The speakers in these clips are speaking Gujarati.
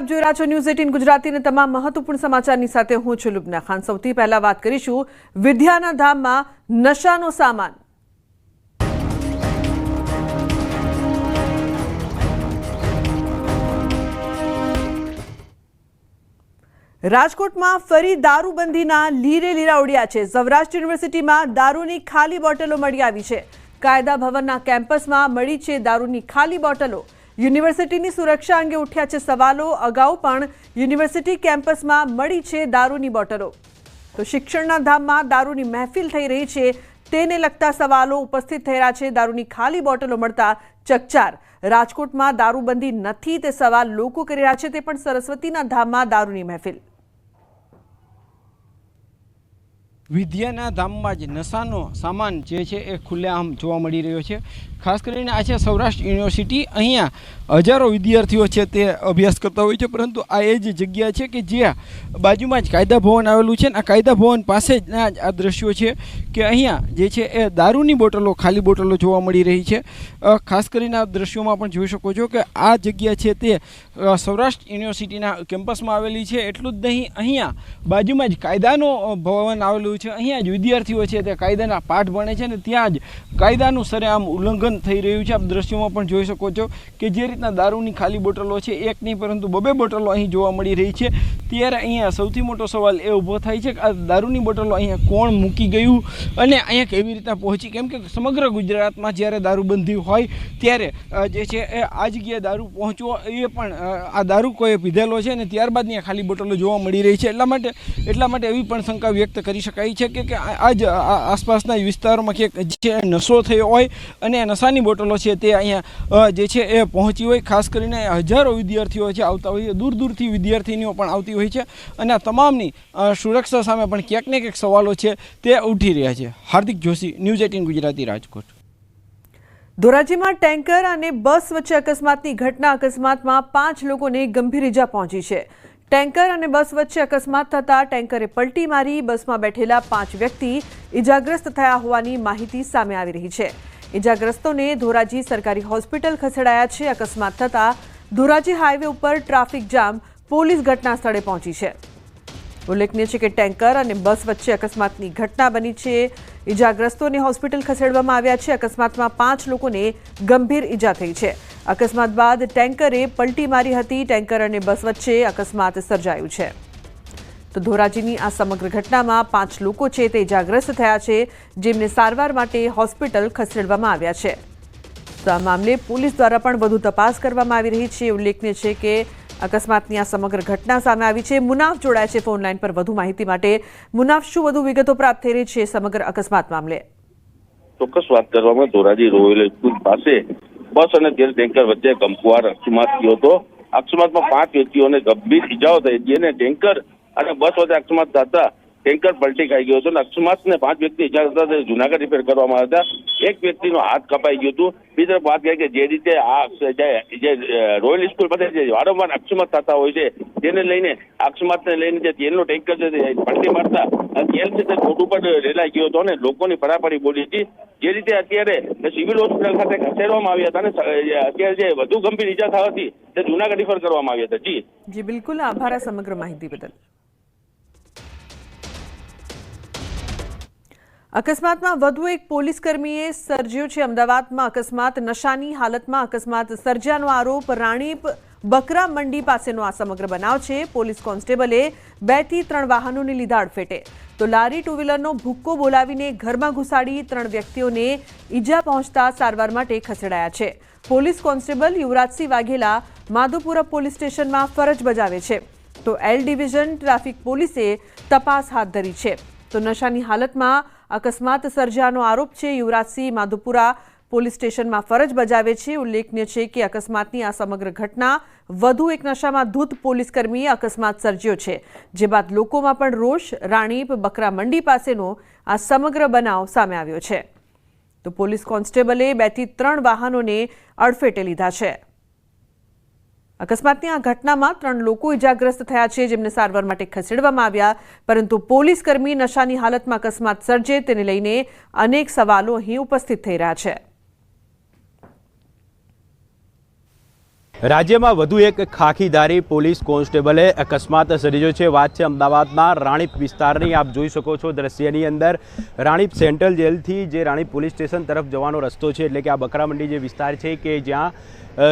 આપ જોઈ રહ્યા છો ન્યૂઝ 18 ગુજરાતીના તમામ મહત્વપૂર્ણ સમાચારની સાથે હું છું લુબના ખાન। સૌથી પહેલા વાત કરીશું વિદ્યાના ધામમાં નશાનો સામાન। રાજકોટમાં ફરી દારૂબંધીના લીરે લીરા ઉડ્યા છે। સૌરાષ્ટ્ર યુનિવર્સિટીમાં દારૂની ખાલી બોટલો મળી આવી છે। કાયદા ભવનના કેમ્પસમાં મળી છે દારૂની ખાલી બોટલો। યુનિવર્સિટીની સુરક્ષા અંગે ઉઠ્યા છે સવાલો। અગાઉ પણ યુનિવર્સિટી કેમ્પસમાં મળી છે દારૂની બોટલો। તો શિક્ષણના ધામમાં દારૂની મહેફિલ થઈ રહી છે, તેને લગતા સવાલો ઉપસ્થિત થઈ રહ્યા છે। દારૂની ખાલી બોટલો મળતા ચકચાર। રાજકોટમાં દારૂબંધી નથી તે સવાલ લોકો કરી રહ્યા છે, તે પણ સરસ્વતીના ધામમાં દારૂની મહેફિલ। વિદ્યાના ધામમાં જ નશાનો સામાન જે છે એ ખુલ્લેઆમ જોવા મળી રહ્યો છે। ખાસ કરીને આ છે સૌરાષ્ટ્ર યુનિવર્સિટી। અહીંયા હજારો વિદ્યાર્થીઓ છે તે અભ્યાસ કરતા હોય છે, પરંતુ આ એ જ જગ્યા છે કે જ્યાં બાજુમાં જ કાયદા ભવન આવેલું છે। આ કાયદા ભવન પાસે જ આ દ્રશ્યો છે કે અહીંયા જે છે એ દારૂની બોટલો, ખાલી બોટલો જોવા મળી રહી છે। ખાસ કરીને આ દ્રશ્યોમાં પણ જોઈ શકો છો કે આ જગ્યા છે તે સૌરાષ્ટ્ર યુનિવર્સિટીના કેમ્પસમાં આવેલી છે। એટલું જ નહીં, અહીંયા બાજુમાં જ કાયદાનો ભવન આવેલું છે। અહીંયા જ વિદ્યાર્થીઓ છે તે કાયદાના પાઠ ભણે છે અને ત્યાં જ કાયદાનું સરેઆમ ઉલ્લંઘન થઈ રહ્યું છે। આપ દ્રશ્યોમાં પણ જોઈ શકો છો કે જે રીતના દારૂની ખાલી બોટલો છે, એક નહીં પરંતુ બબે બોટલો અહીં જોવા મળી રહી છે। ત્યારે અહીંયા સૌથી મોટો સવાલ એ ઊભો થાય છે કે આ દારૂની બોટલો અહીંયા કોણ મૂકી ગયું અને અહીંયા કેવી રીતના પહોંચી? કેમ કે સમગ્ર ગુજરાતમાં જ્યારે દારૂબંધી હોય ત્યારે જે છે એ આ જગ્યાએ દારૂ પહોંચવો એ પણ આ દારૂ કોઈ પીધેલો છે ને ત્યારબાદની ખાલી બોટલો જોવા મળી રહી છે। એટલા માટે એવી પણ શંકા વ્યક્ત કરી શકાય છે કે આ જ આસપાસના વિસ્તારોમાં ક્યાંક જે નશો થયો હોય અને નશાની બોટલો છે તે અહીંયા જે છે એ પહોંચી હોય। ખાસ કરીને હજારો વિદ્યાર્થીઓ છે આવતા હોય છે, દૂર દૂરથી વિદ્યાર્થીનીઓ પણ આવતી હોય છે અને આ તમામની સુરક્ષા સામે પણ ક્યાંક ને ક્યાંક સવાલો છે તે ઉઠી રહ્યા છે। હાર્દિક જોશી, ન્યૂઝ 18 ગુજરાતી, રાજકોટ। ધોરાજીમાં ટેન્કર અને બસ વચ્ચે અકસ્માતની ઘટના। અકસ્માતમાં 5 લોકોને ગંભીર ઈજા પહોંચી છે। ટેન્કર અને બસ વચ્ચે અકસ્માત થતા ટેન્કરે પલટી મારી બસમાં બેઠેલા 5 વ્યક્તિ ઈજાગ્રસ્ત થયા હોવાની માહિતી સામે આવી રહી છે। ઈજાગ્રસ્તોને ધોરાજી સરકારી હોસ્પિટલ ખસેડાયા છે। અકસ્માત થતા ધોરાજી હાઈવે ઉપર ટ્રાફિક જામ, પોલીસ ઘટના સ્થળે પહોંચી છે। ઉલ્લેખનીય છે કે ટેન્કર અને બસ વચ્ચે અકસ્માતની ઘટના બની છે। ઈજાગ્રસ્તોને હોસ્પિટલ ખસેડવામાં આવ્યા છે। અકસ્માતમાં 5 લોકોને ગંભીર ઈજા થઈ છે। અકસ્માત બાદ ટેન્કરે પલટી મારી હતી। ટેન્કર અને બસ વચ્ચે અકસ્માત સર્જાયું છે। તો ધોરાજીની આ સમગ્ર ઘટનામાં 5 લોકો છે તે ઈજાગ્રસ્ત થયા છે, જેમને સારવાર માટે હોસ્પિટલ ખસેડવામાં આવ્યા છે। તો આ મામલે પોલીસ દ્વારા પણ વધુ તપાસ કરવામાં આવી રહી છે। ઉલ્લેખનીય છે કે અકસ્માતની આ સમગ્ર ઘટના સામે આવી છે। મુનાફ જોડાય છે ફોન લાઈન પર વધુ માહિતી માટે। મુનાફ, શું વધુ વિગતો પ્રાપ્ત થઈ રહી છે સમગ્ર અકસ્માત મામલે? ચોક્કસ વાત કરવામાં ધોરાજી રોયલ સ્કૂલ પાસે બસ અને ટેન્કર વચ્ચે ગમખ્વાર અકસ્માત થયો હતો। અકસ્માતમાં 5 વ્યક્તિઓને ગંભીર ઈજાઓ થઈ હતી અને ટેન્કર અને બસ વચ્ચે અકસ્માત થતા ટેન્કર પલટી ખાઈ ગયો હતો અને અકસ્માતને 5 વ્યક્તિ ઈજા થતા જુનાગઢ રિપેર કરવામાં આવ્યા હતા। એક વ્યક્તિનો હાથ કપાઈ ગયો હતો। બીજી તરફ વાત કરીએ કે જે રીતે આ જે રોયલ સ્કૂલ પાસે જે વારંવાર અકસ્માત થતા હોય છે તેને લઈને અકસ્માતને લઈને જે તેલનો ટેન્કર છે તે પલટી મારતા તેલ છે તે રોડ ઉપર રેલાઈ ગયો હતો અને લોકોની પરાપરી બોલી હતી। જે રીતે અત્યારે સિવિલ હોસ્પિટલ ખાતે ખસેડવામાં આવ્યા હતા અને અત્યારે જે વધુ ગંભીર ઈજા થઈ હતી તે જુનાગઢ રિફર કરવામાં આવ્યા હતા। જી બિલકુલ, આભાર આ સમગ્ર માહિતી બદલ। અકસ્માતમાં વધુ એક પોલીસકર્મીએ સર્જ્યો છે। અમદાવાદમાં અકસ્માત, નશાની હાલતમાં અકસ્માત સર્જ્યાનો આરોપ। રાણીપ બકરા મંડી પાસેનો આ સમગ્ર બનાવ છે। પોલીસ કોન્સ્ટેબલે 2 થી 3 વાહનોને લીધા અડફેટે। તો લારી ટુ વ્હીલરનો ભૂક્કો બોલાવીને ઘરમાં ઘુસાડી 3 વ્યક્તિઓને ઈજા પહોંચતા સારવાર માટે ખસેડાયા છે। Police constable Yuvrajsinh Vaghela Madhupura police સ્ટેશનમાં ફરજ બજાવે છે। તો એલ ડિવિઝન ટ્રાફિક પોલીસે તપાસ હાથ ધરી છે। તો નશાની હાલતમાં અકસ્માત સર્જાનો આરોપ છે। યુવરાજસિંહ માધુપુરા પોલીસ સ્ટેશનમાં ફરજ બજાવે છે। ઉલ્લેખનીય છે કે અકસ્માતની આ સમગ્ર ઘટના વધુ એક નશામાં ધૂત પોલીસકર્મીએ અકસ્માત સર્જ્યો છે, જે બાદ લોકોમાં પણ રોષ। રાણીપ બકરા મંડી પાસેનો આ સમગ્ર બનાવ સામે આવ્યો છે। તો પોલીસ કોન્સ્ટેબલે 2 થી 3 વાહનોને અડફેટે લીધા છે। અકસ્માતની આ ઘટનામાં 3 લોકો ઈજાગ્રસ્ત થયા છે, જેમને સારવાર માટે ખસેડવામાં આવ્યા, પરંતુ પોલીસકર્મી નશાની હાલતમાં અકસ્માત સર્જે તેને લઈને અનેક સવાલો અહીં ઉપસ્થિત થઈ રહ્યા છે। રાજ્યમાં વધુ એક ખાખીધારી પોલીસ કોન્સ્ટેબલે અકસ્માત સર્જ્યો છે। વાત છે અમદાવાદના રાણીપ વિસ્તારની। આપ જોઈ શકો છો દ્રશ્યની અંદર રાણીપ સેન્ટ્રલ જેલથી જે રાણીપ પોલીસ સ્ટેશન તરફ જવાનો રસ્તો છે, એટલે કે આ બકરામંડી જે વિસ્તાર છે કે જ્યાં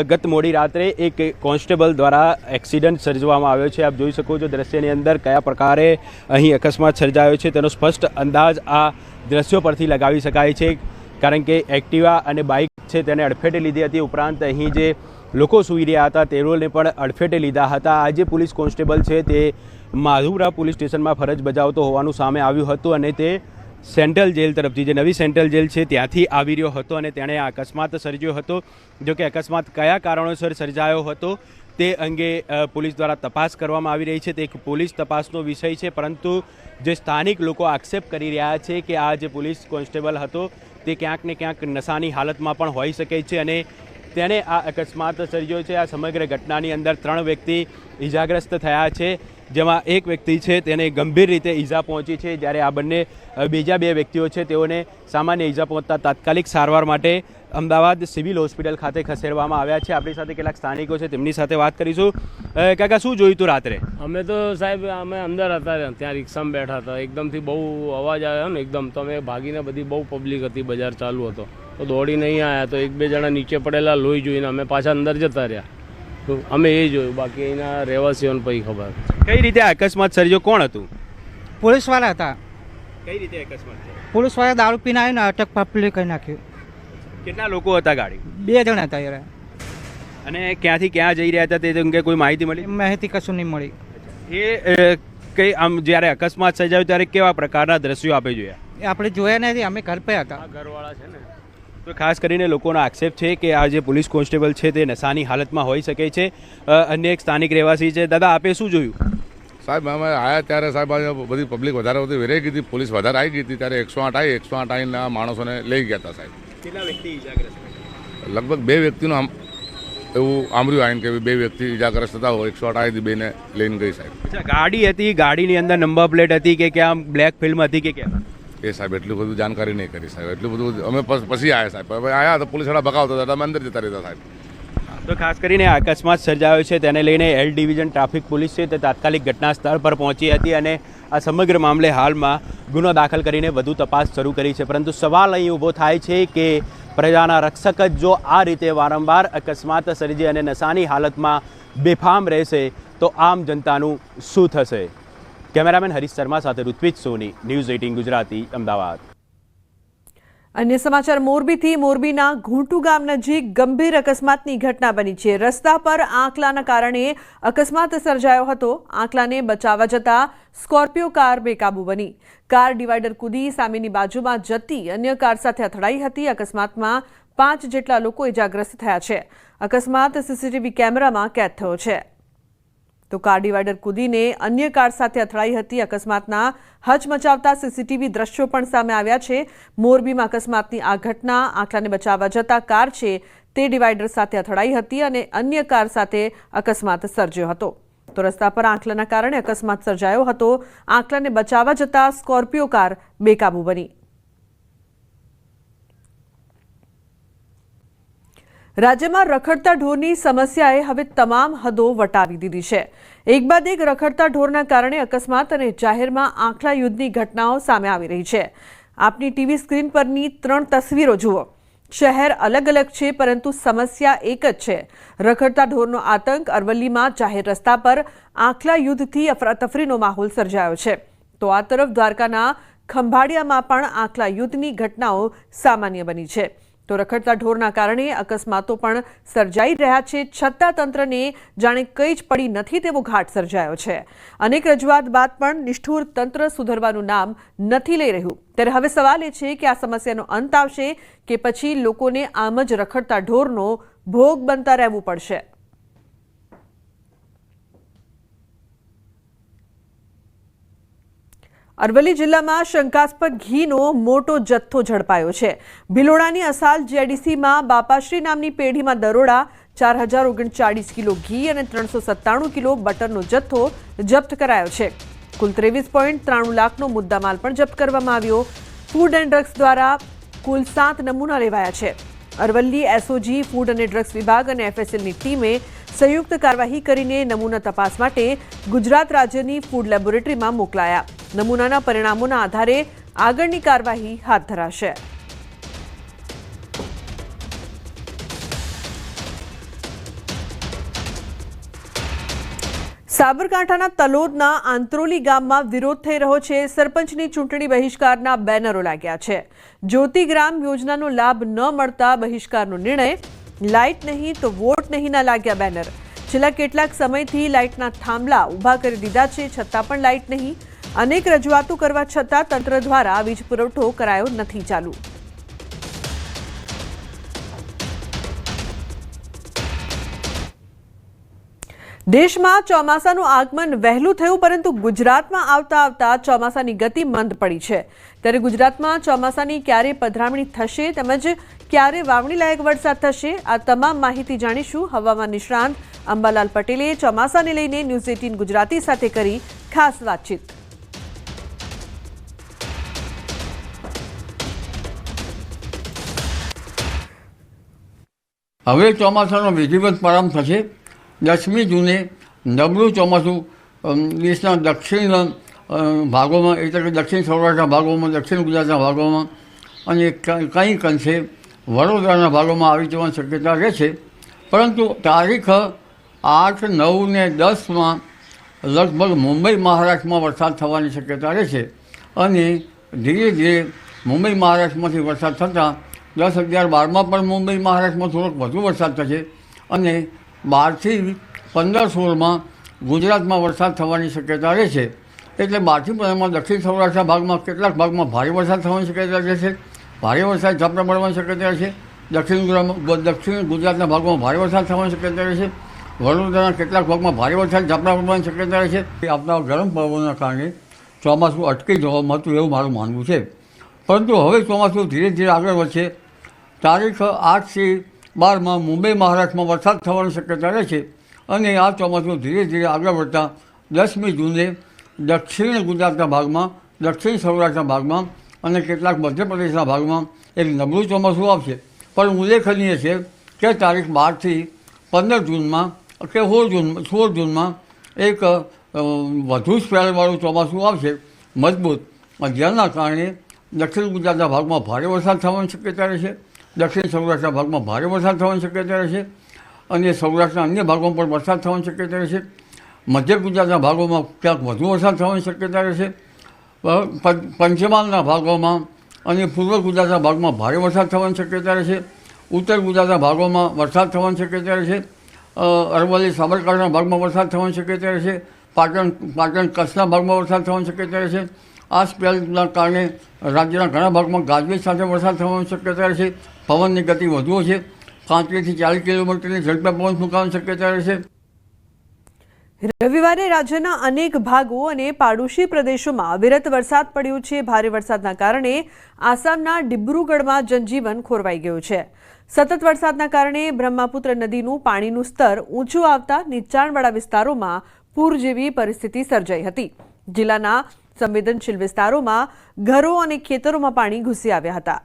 ગત મોડી રાત્રે એક કોન્સ્ટેબલ દ્વારા એક્સિડન્ટ સર્જવામાં આવ્યો છે। આપ જોઈ શકો છો દ્રશ્યની અંદર કયા પ્રકારે અહીં અકસ્માત સર્જાયો છે તેનો સ્પષ્ટ અંદાજ આ દ્રશ્યો પરથી લગાવી શકાય છે, કારણ કે એક્ટિવા અને બાઇક છે તેને અડફેટે લીધી હતી। ઉપરાંત અહીં જે લોકો સૂઈ રહ્યા હતા તેઓને પણ અડફેટે લીધા હતા। આ જે પોલીસ કોન્સ્ટેબલ છે તે માધુપુરા પોલીસ સ્ટેશનમાં ફરજ બજાવતો હોવાનું સામે આવ્યું હતું અને તે સેન્ટ્રલ જેલ તરફથી, જે નવી સેન્ટ્રલ જેલ છે ત્યાંથી આવી રહ્યો હતો અને તેણે આ અકસ્માત સર્જ્યો હતો। જો કે અકસ્માત કયા કારણોસર સર્જાયો હતો તે અંગે પોલીસ દ્વારા તપાસ કરવામાં આવી રહી છે। તે એક પોલીસ તપાસનો વિષય છે, પરંતુ જે સ્થાનિક લોકો આક્ષેપ કરી રહ્યા છે કે આ જે પોલીસ કોન્સ્ટેબલ હતો તે ક્યાંક ને ક્યાંક નશાની હાલતમાં પણ હોઈ શકે છે અને તેને આ અકસ્માત સર્જ્યો છે। આ સમગ્ર ઘટનાની અંદર 3 વ્યક્તિ ઈજાગ્રસ્ત થયા છે, જેમાં એક વ્યક્તિ છે તેને ગંભીર રીતે ઈજા પહોંચી છે, જ્યારે આ બીજા 2 વ્યક્તિઓ છે તેઓને સામાન્ય ઈજા પહોંચતા તાત્કાલિક સારવાર માટે અમદાવાદ સિવિલ હોસ્પિટલ ખાતે ખસેડવામાં આવ્યા છે। આપણી સાથે કેટલાક સ્થાનિકો છે, તેમની સાથે વાત કરીશું। કાકા, શું જોયું હતું રાત્રે? અમે તો સાહેબ અમે અંદર હતા, ત્યાં રિક્ષામાં બેઠા હતા, એકદમથી બહુ અવાજ આવ્યો ને એકદમ, તો અમે ભાગીને, બધી બહુ પબ્લિક હતી, બજાર ચાલુ હતો તો દોડી નહીં આવ્યા, તો 1-2 જણા નીચે પડેલા લોહી જોઈને અમે પાછા અંદર જતા રહ્યા, તો અમે એ જોયું, બાકી અહીંના રહેવાસીઓને પછી ખબર। કઈ રીતે અકસ્માત સર્જ્યો? કોણ હતું? પોલીસવાળા હતા। કઈ રીતે અકસ્માત થયો? પોલીસવાળા દારૂ પીને આવીને અટક પાપલી કરી નાખ્યું। કેટલા લોકો હતા ગાડી? 2 જણા હતા યાર। અને ક્યાંથી ક્યાં જઈ રહ્યા હતા તે અંગે કોઈ માહિતી મળી? માહિતી કશું નહીં મળી। એ કઈ આમ જ્યારે અકસ્માત સર્જાયો ત્યારે કેવા પ્રકારના દ્રશ્યો આપે જોયા? એ આપણે જોયા નથી, અમે ઘર પે હતા। ઘરવાળા છે ને, તો ખાસ કરીને લોકોનો આક્ષેપ છે કે આ જે પોલીસ કોન્સ્ટેબલ છે તે નશાની હાલતમાં હોઈ શકે છે। અન્ય એક સ્થાનિક રહેવાસી છે। દાદા, આપે શું જોયું? સાહેબ, અમે આવ્યા ત્યારે સાહેબ બધી પબ્લિક વધારે બધી વેરાઈ ગઈ હતી, પોલીસ વધારે આવી ગઈ હતી, ત્યારે 108 આવી, 108 આવીને માણસોને લઈ ગયા હતા સાહેબ। કેટલા વ્યક્તિ ઈજાગ્રસ્ત? લગભગ 2 વ્યક્તિનું એવું આંબર્યું આવીને કે 2 વ્યક્તિ ઈજાગ્રસ્ત હતા, 108 આવી 2ને લઈને ગઈ સાહેબ। અચ્છા, ગાડી હતી, ગાડીની અંદર નંબર પ્લેટ હતી કે ક્યાં બ્લેક ફિલ્મ હતી કે ક્યાં? એ સાહેબ એટલું બધું જાણકારી નહીં કરી સાહેબ, એટલું બધું અમે પછી આવ્યા સાહેબ। હવે આવ્યા તો પોલીસવાળા ભગાવતા હતા, અમે અંદર જતા રહેતા સાહેબ। તો ખાસ કરીને અકસ્માત સર્જાયો છે તેને લઈને એલ ડિવિઝન ટ્રાફિક પોલીસ છે તે તાત્કાલિક ઘટના સ્થળ પર પહોંચી હતી અને આ સમગ્ર મામલે હાલમાં ગુનો દાખલ કરીને વધુ તપાસ શરૂ કરી છે। પરંતુ સવાલ અહીં ઊભો થાય છે કે પ્રજાના રક્ષક જ જો આ રીતે વારંવાર અકસ્માત સર્જે અને નશાની હાલતમાં બેફામ રહેશે તો આમ જનતાનું શું થશે? કેમેરામેન હરીશ શર્મા સાથે ઋત્વિજ સોની, ન્યૂઝ 18 ગુજરાતી, અમદાવાદ। અન્ય સમાચાર મોરબીથી। મોરબીના ઘૂંટુ ગામ નજીક ગંભીર અકસ્માતની ઘટના બની છે। રસ્તા પર આંકલાના કારણે અકસ્માત સર્જાયો હતો। આંકલાને બચાવવા જતા સ્કોર્પિયો કાર બેકાબુ બની। કાર ડિવાઈડર કૂદી સામેની બાજુમાં જતી અન્ય કાર સાથે અથડાઈ હતી। અકસ્માતમાં 5 જેટલા લોકો ઇજાગ્રસ્ત થયા છે। અકસ્માત સીસીટીવી કેમેરામાં કેદ થયો છે। તો કાર ડિવાઈડર કૂદીને અન્ય કાર સાથે અથડાઈ હતી। અકસ્માતના હચમચાવતા સીસીટીવી દ્રશ્યો પણ સામે આવ્યા છે। મોરબીમાં અકસ્માતની આ ઘટના આંકલાને બચાવવા જતા કાર છે તે ડિવાઈડર સાથે અથડાઈ હતી અને અન્ય કાર સાથે અકસ્માત સર્જ્યો હતો। તો રસ્તા પર આંકલાના કારણે અકસ્માત સર્જાયો હતો। આંકલાને બચાવવા જતા સ્કોર્પિયો કાર બેકાબુ બની। રાજ્યમાં રખડતા ઢોરની સમસ્યાએ હવે તમામ હદો વટાવી દીધી છે। એક બાદ એક રખડતા ઢોરના કારણે અકસ્માત અને જાહેરમાં આંકલા યુદ્ધની ઘટનાઓ સામે આવી રહી છે। આપની ટીવી સ્ક્રીન પરની 3 તસવીરો જુઓ। શહેર અલગ અલગ છે, પરંતુ સમસ્યા એક જ છે। રખડતા ઢોરનો આતંક। અરવલ્લીમાં જાહેર રસ્તા પર આંકલા યુદ્ધથી અફરાતફરીનો માહોલ સર્જાયો છે, તો આ તરફ દ્વારકાના ખંભાળિયામાં પણ આંકલા યુદ્ધની ઘટનાઓ સામાન્ય બની છે। તો રખડતા ઢોરના કારણે અકસ્માતો પણ સર્જાઈ રહ્યા છે, છતાં તંત્રને જાણે કંઈ જ પડી નથી તેવો ઘાટ સર્જાયો છે। અનેક રજૂઆત બાદ પણ નિષ્ઠુર તંત્ર સુધરવાનું નામ નથી લઈ રહ્યું। ત્યારે હવે સવાલ એ છે કે આ સમસ્યાનો અંત આવશે કે પછી લોકોને આમ જ રખડતા ઢોરનો ભોગ બનતા રહેવું પડશે। અરવલ્લી જિલ્લામાં શંકાસ્પદ ઘીનો મોટો જથ્થો ઝડપાયો છે। ભિલોડાની અસાલ જેડીસીમાં બાપાશ્રી નામની પેઢીમાં દરોડા। 4039 કિલો ઘી અને 397 કિલો બટરનો જથ્થો જપ્ત કરાયો છે। કુલ 23.93 લાખનો મુદ્દામાલ પણ જપ્ત કરવામાં આવ્યો। ફૂડ એન્ડ ડ્રગ્સ દ્વારા કુલ 7 નમૂના લેવાયા છે। અરવલ્લી એસઓજી, ફૂડ અને ડ્રગ્સ વિભાગ અને એફએસએલની ટીમે સંયુક્ત કાર્યવાહી કરીને નમૂના તપાસ માટે ગુજરાત રાજ્યની ફૂડ લેબોરેટરીમાં મોકલાયા. નમૂનાના પરિણામોના આધારે આગળની કાર્યવાહી હાથ ધરાશે. સાબરકાંઠાના તલોદના આંત્રોલી ગામમાં વિરોધ થઈ રહ્યો છે. સરપંચની ચૂંટણી બહિષ્કારના બેનરો લાગ્યા છે. જ્યોતિગ્રામ યોજનાનો લાભ ન મળતા બહિષ્કારનો નિર્ણય. લાઇટ નહીં તો વોટ નહીંના લાગ્યા બેનર. છેલ્લા કેટલાક સમયથી લાઇટના થાંભલા ઊભા કરી દીધા છે, છતાં પણ લાઇટ નહીં. અનેક રજૂઆતો કરવા છતાં તંત્ર દ્વારા વીજ પુરવઠો કરાયો નથી ચાલુ. દેશમાં ચોમાસાનું આગમન વહેલું થયું, પરંતુ ગુજરાતમાં આવતા આવતા ચોમાસાની ગતિ મંદ પડી છે. ત્યારે ગુજરાતમાં ચોમાસાની ક્યારે પધરામણી થશે તેમજ ક્યારે વાવણી લાયક વરસાદ થશે, આ તમામ માહિતી જાણીશું. હવામાન નિષ્ણાંત અંબાલાલ પટેલે ચોમાસાને લઈને ન્યૂઝ 18 ગુજરાતી સાથે કરી ખાસ વાતચીત. હવે ચોમાસાનો વિધિવત પ્રારંભ થશે. 10મી જૂને નબળું ચોમાસું દેશના દક્ષિણ ભાગોમાં, એટલે કે દક્ષિણ સૌરાષ્ટ્રના ભાગોમાં, દક્ષિણ ગુજરાતના ભાગોમાં અને કંઈક અંશે વડોદરાના ભાગોમાં આવી જવાની શક્યતા રહેશે. પરંતુ તારીખ 8, 9 ને 10માં લગભગ મુંબઈ મહારાષ્ટ્રમાં વરસાદ થવાની શક્યતા રહેશે અને ધીરે ધીરે મુંબઈ મહારાષ્ટ્રમાંથી વરસાદ થતાં 10, 11, 12માં પણ મુંબઈ મહારાષ્ટ્રમાં થોડોક વધુ વરસાદ થશે અને 12થી 15, 16માં ગુજરાતમાં વરસાદ થવાની શક્યતા રહેશે. એટલે 12થી 15માં દક્ષિણ સૌરાષ્ટ્રના ભાગમાં કેટલાક ભાગમાં ભારે વરસાદ થવાની શક્યતા રહેશે. ભારે વરસાદ ઝાપટા પડવાની શક્યતા રહેશે. દક્ષિણ ગુજરાતના ભાગમાં ભારે વરસાદ થવાની શક્યતા રહેશે. વડોદરાના કેટલાક ભાગમાં ભારે વરસાદ ઝાપટા પડવાની શક્યતા રહેશે. આપણા ગરમ પવનના કારણે ચોમાસું અટકી જવામાં હતું એવું મારું માનવું છે. પરંતુ હવે ચોમાસું ધીરે ધીરે આગળ વધશે. તારીખ 8થી 12માં મુંબઈ મહારાષ્ટ્રમાં વરસાદ થવાની શક્યતા રહેશે અને આ ચોમાસું ધીરે ધીરે આગળ વધતા 10મી જૂને દક્ષિણ ગુજરાતના ભાગમાં, દક્ષિણ સૌરાષ્ટ્રના ભાગમાં અને કેટલાક મધ્યપ્રદેશના ભાગમાં એક નબળું ચોમાસું આવશે. પણ ઉલ્લેખનીય છે કે તારીખ 12થી 15 જૂનમાં કે 16 જૂનમાં એક વધુ સ્પેલવાળું ચોમાસું આવશે, મજબૂત, જેના કારણે દક્ષિણ ગુજરાતના ભાગમાં ભારે વરસાદ થવાની શક્યતા રહેશે. દક્ષિણ સૌરાષ્ટ્રના ભાગમાં ભારે વરસાદ થવાની શક્યતા રહેશે અને સૌરાષ્ટ્રના અન્ય ભાગોમાં પણ વરસાદ થવાની શક્યતા રહેશે. મધ્ય ગુજરાતના ભાગોમાં ક્યાંક વધુ વરસાદ થવાની શક્યતા રહેશે. પંચમહાલના ભાગોમાં અને પૂર્વ ગુજરાતના ભાગમાં ભારે વરસાદ થવાની શક્યતા રહેશે. ઉત્તર ગુજરાતના ભાગોમાં વરસાદ થવાની શક્યતા રહેશે. અરવલ્લી, સાબરકાંઠાના ભાગમાં વરસાદ થવાની શક્યતા રહેશે. પાટણ કચ્છના ભાગમાં વરસાદ થવાની શક્યતા રહેશે. આ સ્પેલના કારણે રાજ્યના ઘણા ભાગમાં ગાજવીજ સાથે વરસાદ થવાની શક્યતા રહેશે. પવનની ગતિ વધુ છે. 35થી 40 કિલોમીટરની ઝડપે પવન ફૂંકાવાની શક્યતા રહેશે. રવિવારે રાજ્યના અનેક ભાગો અને પાડોશી પ્રદેશોમાં અવિરત વરસાદ પડ્યો છે. ભારે વરસાદના કારણે આસામના ડિબ્રુગઢમાં જનજીવન ખોરવાઈ ગયું છે. સતત વરસાદના કારણે બ્રહ્મપુત્ર નદીનું પાણીનું સ્તર ઊંચું આવતા નીચાણવાળા વિસ્તારોમાં પૂર જેવી પરિસ્થિતિ સર્જાઈ હતી. જિલ્લાના સંવેદનશીલ વિસ્તારોમાં ઘરો અને ખેતરોમાં પાણી ઘૂસી આવ્યા હતા.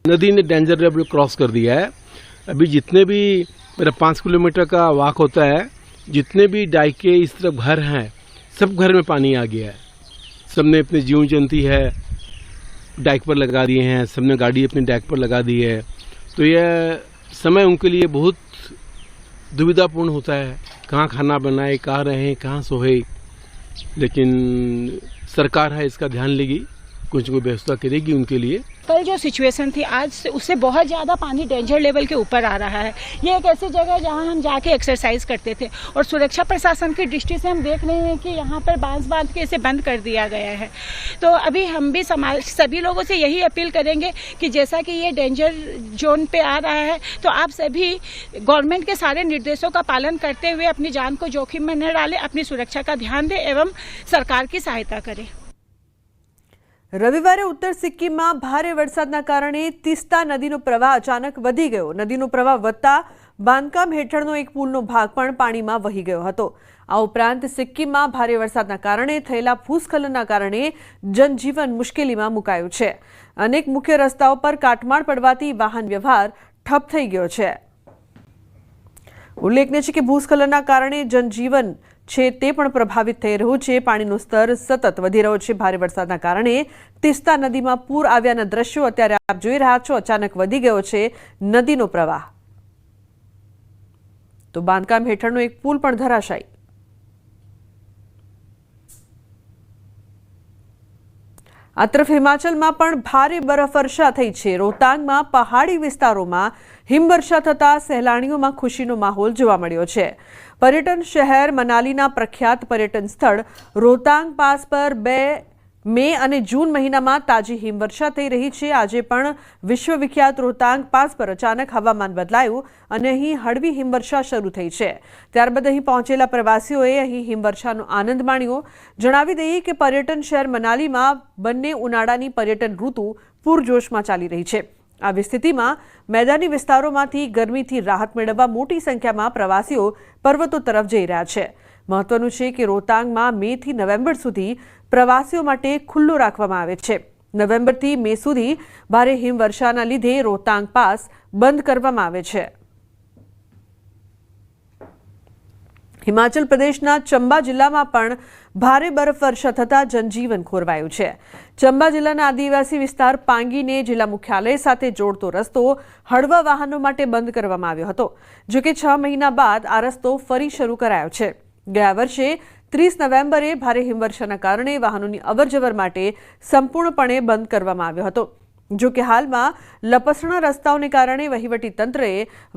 नदी ने डेंजर लेवल क्रॉस कर दिया है. अभी जितने भी मेरा 5 किलोमीटर का वाक होता है, जितने भी डाइक के इस तरफ घर हैं, सब घर में पानी आ गया है. सबने अपनी जीव जंती है डाइक पर लगा दिए हैं, सबने गाड़ी अपनी डाइक पर लगा दी है. तो यह समय उनके लिए बहुत दुविधापूर्ण होता है. कहाँ खाना बनाए, कहाँ रहें, कहाँ सोए. लेकिन सरकार है इसका ध्यान लेगी, कुछ कोई व्यवस्था करेगी उनके लिए. कल जो सिचुएशन थी आज से उससे बहुत ज़्यादा पानी डेंजर लेवल के ऊपर आ रहा है. ये एक ऐसी जगह है जहाँ हम जाके एक्सरसाइज करते थे और सुरक्षा प्रशासन की दृष्टि से हम देख रहे हैं कि यहाँ पर बांस बांध के इसे बंद कर दिया गया है. तो अभी हम भी समाज सभी लोगों से यही अपील करेंगे कि जैसा कि ये डेंजर जोन पे आ रहा है तो आप सभी गवर्नमेंट के सारे निर्देशों का पालन करते हुए अपनी जान को जोखिम में न डालें, अपनी सुरक्षा का ध्यान दें एवं सरकार की सहायता करें. રવિવારે ઉત્તર સિક્કિમમાં ભારે વરસાદના કારણે તીસ્તા નદીનો પ્રવાહ અચાનક વધી ગયો. નદીનો પ્રવાહ વધતા બાંધકામ હેઠળનો એક પુલનો ભાગ પણ પાણીમાં વહી ગયો હતો. આ ઉપરાંત સિક્કિમમાં ભારે વરસાદના કારણે થયેલા ભૂસ્ખલનના કારણે જનજીવન મુશ્કેલીમાં મુકાયું છે. અનેક મુખ્ય રસ્તાઓ પર કાટમાળ પડવાથી વાહન વ્યવહાર ઠપ થઈ ગયો છે। ઉલ્લેખનીય છે કે ભૂસ્ખલનના કારણે જનજીવન છે તે પણ પ્રભાવિત થઈ રહ્યું છે। પાણીનું સ્તર સતત વધી રહ્યો છે। ભારે વરસાદના કારણે તીસ્તા નદીમાં પૂર આવ્યાના દ્રશ્યો અત્યારે આપ જોઈ રહ્યા છો। અચાનક વધી ગયો છે નદીનો પ્રવાહ। તો બાંધકામ હેઠળનો એક પુલ પણ ધરાશાયી। આ તરફ હિમાચલમાં પણ ભારે બરફવર્ષા થઈ છે। રોહતાંગમાં પહાડી વિસ્તારોમાં હિમવર્ષા થતાં સહેલાણીઓમાં ખુશીનો માહોલ જોવા મળ્યો છે। પર્યટન શહેર મનાલીના પ્રખ્યાત પર્યટન સ્થળ રોહતાંગ પાસ પર 2 મે અને જૂન મહિનામાં તાજી હિમવર્ષા થઈ રહી છે। આજે પણ વિશ્વવિખ્યાત રોહતાંગ પાસ પર અચાનક હવામાન બદલાયું અને અહીં હળવી હિમવર્ષા શરૂ થઈ છે। ત્યારબાદ અહીં પહોંચેલા પ્રવાસીઓએ અહીં હિમવર્ષાનો આનંદ માણ્યો। જણાવી દઈએ કે પર્યટન શહેર મનાલીમાં બંને ઉનાળાની પર્યટન ઋતુ પૂરજોશમાં ચાલી રહી છે। આવી સ્થિતિમાં મેદાની વિસ્તારોમાંથી ગરમીથી રાહત મેળવવા મોટી સંખ્યામાં પ્રવાસીઓ પર્વતો તરફ જઈ રહ્યા છે। મહત્વનું છે કે રોહતાંગમાં મે થી નવેમ્બર સુધી પ્રવાસીઓ માટે ખુલ્લું રાખવામાં આવે છે। નવેમ્બરથી મે સુધી ભારે હિમવર્ષાના લીધે રોહતાંગ પાસ બંધ કરવામાં આવે છે। હિમાચલ પ્રદેશના ચંબા જિલ્લામાં પણ ભારે બરફવર્ષા થતાં જનજીવન ખોરવાયું છે। ચંબા જિલ્લાના આદિવાસી વિસ્તાર પાંગીને જિલ્લા મુખ્યાલય સાથે જોડતો રસ્તો હળવા વાહનો માટે બંધ કરવામાં આવ્યો હતો। જો કે 6 મહિના બાદ આ રસ્તો ફરી શરૂ કરાયો છે। ગયા વર્ષે 30 નવેમ્બરે ભારે હિમવર્ષાના કારણે વાહનોની અવરજવર માટે સંપૂર્ણપણે બંધ કરવામાં આવ્યો હતો। જો કે હાલમાં લપસણા રસ્તાઓને કારણે વહીવટી તંત્રએ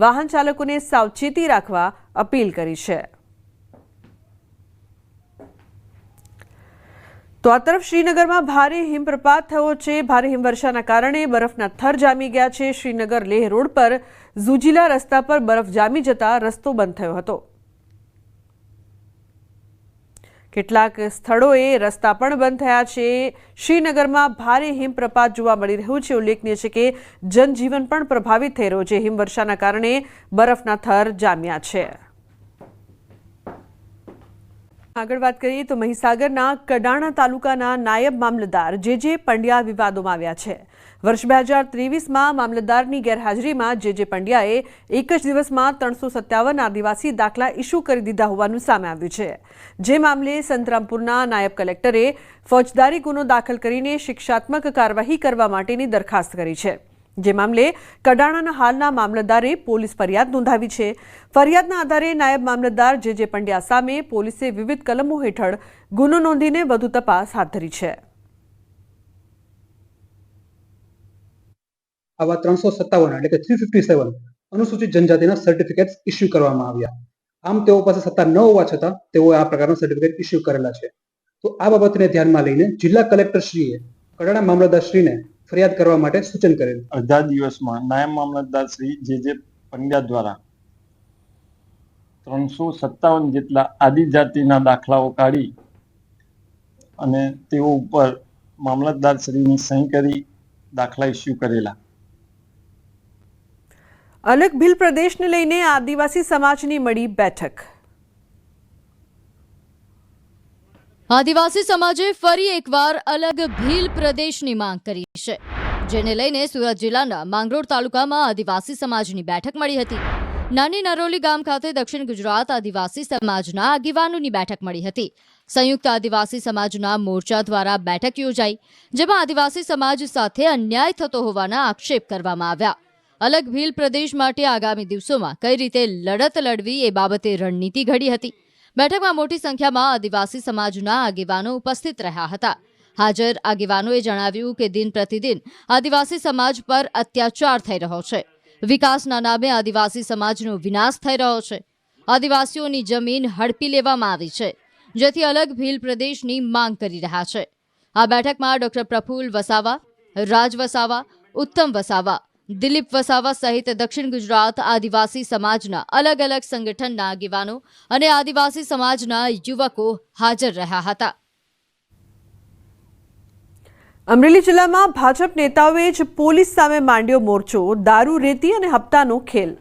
વાહન ચાલકોને સાવચેતી રાખવા અપીલ કરી છે। તો આ તરફ શ્રીનગરમાં ભારે હિમપ્રપાત થયો છે। ભારે હિમવર્ષાના કારણે બરફના થર જામી ગયા છે। શ્રીનગર લેહ રોડ પર ઝુજીલા રસ્તા પર બરફ જામી જતા રસ્તો બંધ થયો હતો। કેટલાક સ્થળોએ રસ્તા પણ બંધ થયા છે। શ્રીનગરમાં ભારે હિમપ્રપાત જોવા મળી રહ્યું છે। ઉલ્લેખનીય છે કે જનજીવન પણ પ્રભાવિત થઈ રહ્યું છે। હિમવર્ષાના કારણે બરફના થર જામ્યા છે। આગળ વાત કરીએ તો મહીસાગરના કડાણા તાલુકાના નાયબ મામલતદાર જે પંડ્યા વિવાદોમાં આવ્યા છે। વર્ષ 2023માં મામલતદારની ગેરહાજરીમાં જે પંડ્યાએ એક જ દિવસમાં 357 આદિવાસી દાખલા ઇસ્યુ કરી દીધા હોવાનું સામે આવ્યું છે। જે મામલે સંતરામપુરના નાયબ કલેક્ટરે ફોજદારી ગુનો દાખલ કરીને શિક્ષાત્મક કાર્યવાહી કરવા માટેની દરખાસ્ત કરી છે। જે મામલે કડાણાના હાલના મામલતદારે પોલીસ ફરિયાદ નોંધાવી છે। ફરિયાદના આધારે નાયબ મામલતદાર જે પંડ્યા સામે પોલીસે વિવિધ કલમો હેઠળ ગુનો નોંધીને વધુ તપાસ હાથ ધરી છે। આવા 357 એટલે કે 357 અનુસૂચિત જનજાતિના સર્ટિફિકેટ્સ ઇસ્યુ કરવામાં આવ્યા। આમ તેઓ પાસે સત્તા ન હોવા છતાં તેઓએ આ પ્રકારના સર્ટિફિકેટ ઇસ્યુ કરેલા છે। તો આ બાબતને ધ્યાનમાં લઈને જિલ્લા કલેક્ટરશ્રીએ કડાણા મામલતદારશ્રીને ફરિયાદ કરવા માટે સૂચન કરેલ। અડધા દિવસમાં નાયબ મામલતદાર શ્રી જે પંડ્યા દ્વારા 357 જેટલા આદિજાતિના દાખલાઓ કાઢી અને તેઓ ઉપર મામલતદાર શ્રીની સહી કરી દાખલા ઇસ્યુ કરેલા। અલગ ભીલ પ્રદેશને લઈને આદિવાસી સમાજની મળી બેઠક। આદિવાસી સમાજે ફરી એકવાર અલગ ભીલ પ્રદેશની માંગ કરી છે, જેને લઈને સુરત જિલ્લાના માંગરોળ તાલુકામાં આદિવાસી સમાજની બેઠક મળી હતી। નાની નરોલી ગામ ખાતે દક્ષિણ ગુજરાત આદિવાસી સમાજના આગેવાનોની બેઠક મળી હતી। સંયુક્ત આદિવાસી સમાજના મોરચા દ્વારા બેઠક યોજાઈ, જેમાં આદિવાસી સમાજ સાથે અન્યાય થતો હોવાના આક્ષેપ કરવામાં આવ્યા। અલગ ભીલ પ્રદેશ માટે આગામી દિવસોમાં કઈ રીતે લડત લડવી એ બાબતે રણનીતિ ઘડી હતી। બેઠકમાં મોટી સંખ્યામાં આદિવાસી સમાજના આગેવાનો ઉપસ્થિત રહ્યા હતા। હાજર આગેવાનોએ જણાવ્યું કે દિન પ્રતિદિન આદિવાસી સમાજ પર અત્યાચાર થઈ રહ્યો છે। વિકાસના નામે આદિવાસી સમાજનો વિનાશ થઈ રહ્યો છે। આદિવાસીઓની જમીન હડપી લેવામાં આવી છે, જેથી અલગ ભીલ પ્રદેશની માંગ કરી રહ્યા છે। આ બેઠકમાં ડોક્ટર પ્રફુલ્લ વસાવા, રાજ વસાવા, ઉત્તમ વસાવા, દિલીપ વસાવા સહિત દક્ષિણ ગુજરાત આદિવાસી સમાજના અલગ અલગ સંગઠનના આગેવાનો અને આદિવાસી સમાજના યુવકો હાજર રહ્યા હતા। અમરેલી જિલ્લામાં ભાજપ નેતાઓએ જ પોલીસ સામે માંડ્યો મોરચો। દારૂ, રેતી અને હપ્તાનો ખેલ।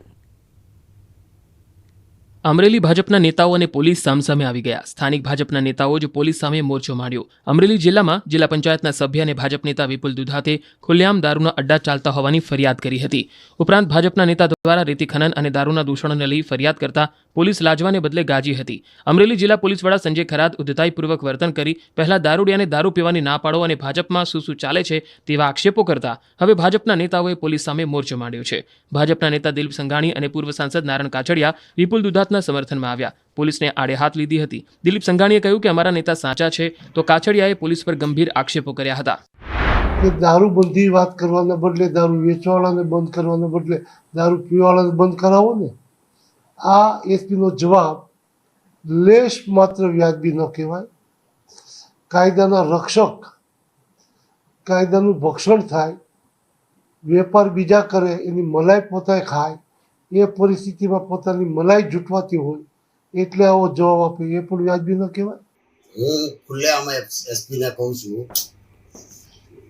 અમરેલી ભાજપના નેતાઓ અને પોલીસ સામસામે આવી ગયા. સ્થાનિક ભાજપના નેતાઓ જ પોલીસ સામે મોરચો માંડ્યો. અમરેલી જિલ્લામાં જિલ્લા પંચાયતના સભ્ય અને ભાજપ નેતા વિપુલ દુધાતે ખુલ્લેઆમ દારૂના અડ્ડા ચાલતા હોવાની ફરિયાદ કરી હતી. ઉપરાંત ભાજપના નેતા દ્વારા રેતી ખનન અને દારૂના દૂષણોને લઈ ફરિયાદ કરતા પોલીસ લાજવાને બદલે ગાજી હતી. અમરેલી જિલ્લા પોલીસ વડા સંજય ખરાત ઉદ્ધતાઈપૂર્વક વર્તન કરી પહેલા દારૂડિયાને દારૂ પીવાની ના પાડો અને ભાજપમાં શું ચાલે છે તેવા આક્ષેપો કરતા હવે ભાજપના નેતાઓએ પોલીસ સામે મોરચો માંડ્યો છે. ભાજપના નેતા દિલીપ સંઘાણી અને પૂર્વ સાંસદ નારણ કાછડિયા વિપુલ દુધાતના સમર્થનમાં આવ્યા. પોલીસને આડે હાથ લીધી હતી. દિલીપ સંઘાણીએ કહ્યું કે અમારા નેતા સાચા છે, તો કાછડિયાએ પોલીસ પર ગંભીર આક્ષેપો કર્યા હતા. દારૂ બંધી વાત કરવાના બદલે દારૂ વેચવાવાળાને બંધ કરવાના બદલે દારૂ પીવાવાળાને બંધ કરાવો ને, આ એસપીનો જવાબ લેશ માત્ર વ્યાજબી ન કહેવાય. કાયદાના રક્ષક, કાયદાનું ભક્ષણ થાય, વેપાર બીજા કરે, એની મલાઈ પોતાએ ખાય, એ પરિસ્થિતિમાં પોતાની મલાઈ જૂટવાતી હોય એટલે આવો જવાબ આપે, એ પણ વ્યાજબી ન કહેવાય. હું ખુલ્લેઆમ એસપીને કહું છું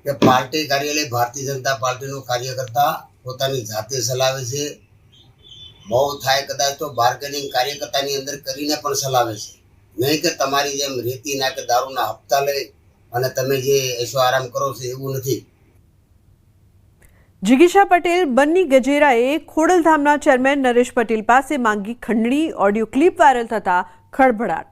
કે પાર્ટી કાર્યાલય ભારતીય જનતા પાર્ટીનો કાર્યકર્તા પોતાની જાતે ચલાવે છે. બહુ થાય કદાચ તો બાર્ગેનિંગ કાર્યકર્તાની અંદર કરીને પણ ચલાવે છે, નહીં કે તમારી જેમ રેતીના કે દારૂના હપ્તા લઈ અને તમે જે એસો આરામ કરો છો એવું નથી. જિગીશા પટેલ બન્ની ગજેરાએ ખોડલધામના ચેરમેન નરેશ પટેલ પાસે માંગી ખંડણી. ઓડિયો ક્લિપ વાયરલ થતા ખળભળાટ.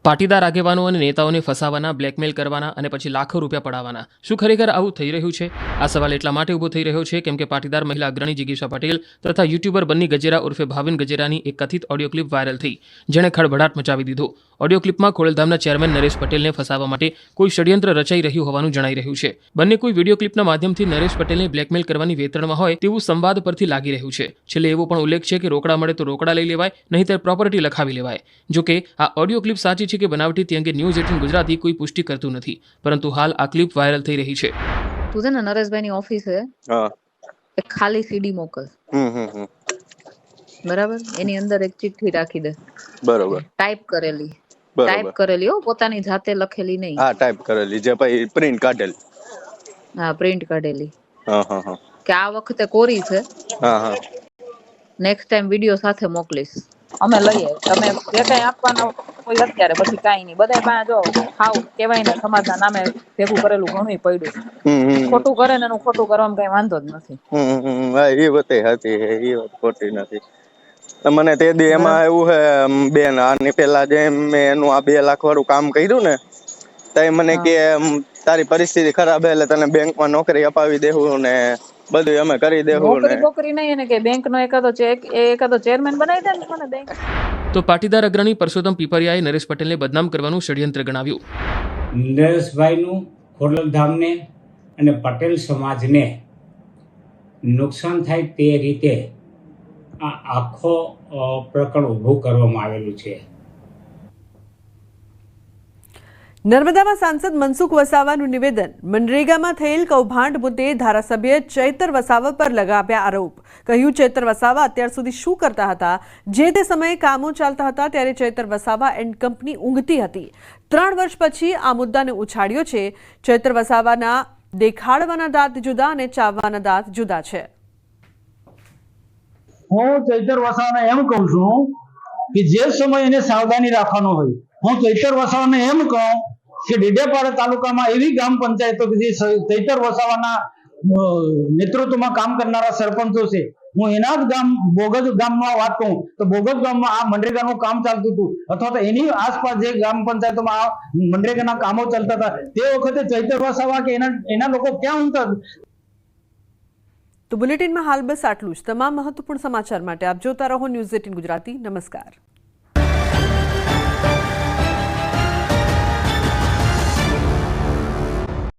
પાટીદાર આગેવાનો અને નેતાઓને ફસાવાના, બ્લેકમેલ કરવાના અને પછી લાખો રૂપિયા પડાવવાના. શું ખરેખર આવું થઈ રહ્યું છે? આ સવાલ એટલા માટે ઊભો થઈ રહ્યો છે કેમ કે પાટીદાર મહિલા અગ્રણી જિગીશા પટેલ તથા યુટ્યુબર બન્ની ગજેરા ઉર્ફે ભાવિન ગજેરાની એક કથિત ઓડિયો ક્લિપ વાયરલ થઈ, જેણે ખળભળાટ મચાવી દીધો. ઓડિયો ક્લિપમાં ખોડલધામના ચેરમેન નરેશ પટેલને ફસાવવા માટે કોઈ ષડયંત્ર રચાઈ રહ્યું હોવાનું જણાઈ રહ્યું છે. બંને કોઈ વિડીયો ક્લિપના માધ્યમથી નરેશ પટેલને બ્લેકમેલ કરવાની વેતરણમાં હોય તેવું સંવાદ પરથી લાગી રહ્યું છે. છેલ્લે એવો પણ ઉલ્લેખ છે કે રોકડા મળે તો રોકડા લઈ લેવાય, નહીંતર પ્રોપર્ટી લખાવી લેવાય. જોકે આ ઓડિયો ક્લિપ સાચી છે કે બનાવટી તે અંગે ન્યૂઝ 18 ગુજરાતી કોઈ પુષ્ટિ કરતું નથી, પરંતુ હાલ આ ક્લિપ વાયરલ થઈ રહી છે. તું છે ને નરેશભાઈની ઓફિસે એક ખાલી સીડી મોકલ, બરાબર? એની અંદર એક ચિઠ્ઠી રાખી દે, બરાબર? ટાઈપ કરેલી હો, પોતાની જાતે લખેલી નહીં. હા, ટાઈપ કરેલી, જે પછી પ્રિન્ટ કાઢેલી. હા, પ્રિન્ટ કાઢેલી. કે આ વખતે કોરી છે, નેક્સ્ટ ટાઈમ વિડિયો સાથે મોકલીશ, અમે લઈએ. તમે જે કઈ આપવાના કોઈ અત્યારે પછી કાંઈ નહીં, બધા પાસે જો હાવ કહેવાય ને સમાજના નામે ભેગું કરેલું ઘણું પડ્યું. ખોટું કરે ને એનું ખોટું કરવામાં કઈ વાંધો જ નથી. એ વાત હતી, એ વાત ખોટી નથી. મને તે દી એમાં એવું છે બેન, આની પેલા જે મેં એનું આ 2 લાખ વાળું કામ કર્યું ને, તો મને કે તારી પરિસ્થિતિ ખરાબ એટલે તને બેંકમાં નોકરી અપાવી દેવું ને બધું અમે કરી દેવું ને. નોકરી નહીં ને કે બેંક નો એકાદો ચેરમેન બનાવી દે ને મને બેંક. તો પાટીદાર અગ્રણી પરસોત્તમ પીપરિયાએ નરેશ પટેલને બદનામ કરવાનું ષડયંત્ર ગણાવ્યું. નરેશભાઈનું ખોડલધામને અને પટેલ સમાજને નુકસાન થાય તે રીતે આ આખો પ્રકરણ ઊભું કરવામાં આવેલું છે. નર્મદામાં સાંસદ મનસુખ વસાવાનું નિવેદન. મનરેગામાં થયેલ કૌભાંડ મુદ્દે ધારાસભ્ય ચૈતર વસાવા પર લગાવ્યા આરોપ. કહ્યું, ચૈતર વસાવા અત્યાર સુધી શું કરતા હતા? જે તે સમયે કામો ચાલતા હતા ત્યારે ચૈતર વસાવા એન્ડ કંપની ઊંઘતી હતી. 3 વર્ષ પછી આ મુદ્દાને ઉછાળ્યો છે. ચૈતર વસાવાના દેખાડવાના દાંત જુદા અને ચાવવાના દાંત જુદા છે. હું ચૈતર વસાવાને એમ કહું છું કે જે સમય એને સાવધાની રાખવાનો હોય, હું ચૈતર વસાવાને એમ કહું કે ડેડિયાપાડા તાલુકામાં એવી ગ્રામ પંચાયતો કે જે ચૈતર વસાવાના નેતૃત્વમાં કામ કરનારા સરપંચો છે, હું એના જ ગામ બોગજ ગામમાં વાત કહું તો બોગજ ગામમાં આ મનરેગાનું કામ ચાલતું હતું, અથવા તો એની આસપાસ જે ગ્રામ પંચાયતોમાં આ મનરેગાના કામો ચાલતા હતા તે વખતે ચૈતર વસાવા કે એના લોકો ક્યાં ઊંઘતા? તો બુલેટિનમાં હાલ બસ આટલું જ. તમામ મહત્વપૂર્ણ સમાચાર માટે આપ જોતા રહો ન્યૂઝ 18 ગુજરાતી. નમસ્કાર.